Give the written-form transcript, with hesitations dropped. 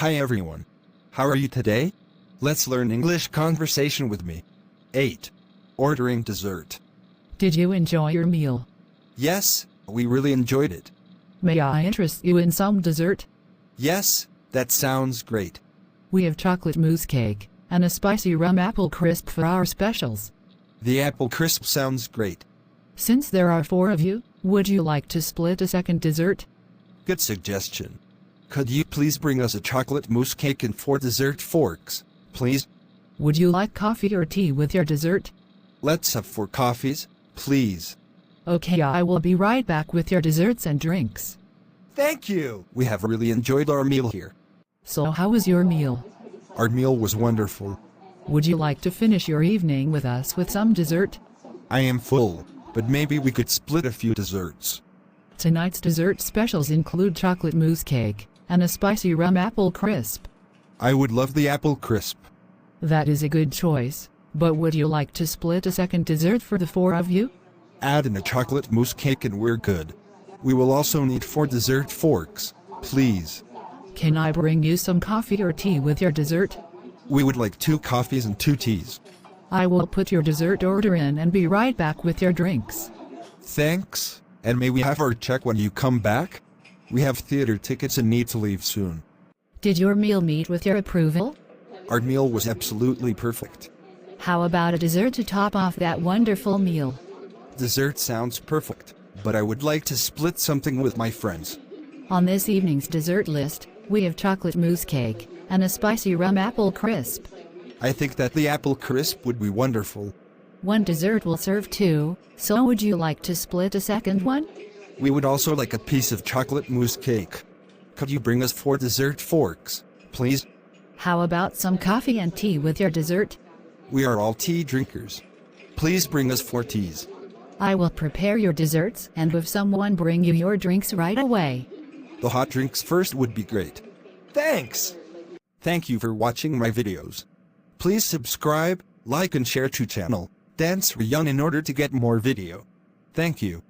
Hi everyone. How are you today? Let's learn English conversation with me. 8. Ordering dessert. Did you enjoy your meal? Yes, we really enjoyed it. May I interest you in some dessert? Yes, that sounds great. We have chocolate mousse cake and a spicy rum apple crisp for our specials. The apple crisp sounds great. Since there are 4 of you, would you like to split a second dessert? Good suggestion. Could you please bring us a chocolate mousse cake and 4 dessert forks, please? Would you like coffee or tea with your dessert? Let's have 4 coffees, please. Okay, I will be right back with your desserts and drinks. Thank you. We have really enjoyed our meal here. So how was your meal? Our meal was wonderful. Would you like to finish your evening with us with some dessert? I am full, but maybe we could split a few desserts. Tonight's dessert specials include chocolate mousse cake and a spicy rum apple crisp. I would love the apple crisp. That is a good choice, but would you like to split a second dessert for the 4 of you? Add in a chocolate mousse cake and we're good. We will also need 4 dessert forks, please. Can I bring you some coffee or tea with your dessert? We would like 2 coffees and 2 teas. I will put your dessert order in and be right back with your drinks. Thanks. And may we have our check when you come back? We have theater tickets and need to leave soon. Did your meal meet with your approval? Our meal was absolutely perfect. How about a dessert to top off that wonderful meal? Dessert sounds perfect, but I would like to split something with my friends. On this evening's dessert list, we have chocolate mousse cake and a spicy rum apple crisp. I think that the apple crisp would be wonderful. 1 dessert will serve 2, so would you like to split a second one? We would also like a piece of chocolate mousse cake. Could you bring us 4 dessert forks, please? How about some coffee and tea with your dessert? We are all tea drinkers. Please bring us 4 teas. I will prepare your desserts and have someone bring you your drinks right away. The hot drinks first would be great. Thanks! Thank you for watching my videos. Please subscribe, like and share to channel Sreyoun in order to get more video. Thank you.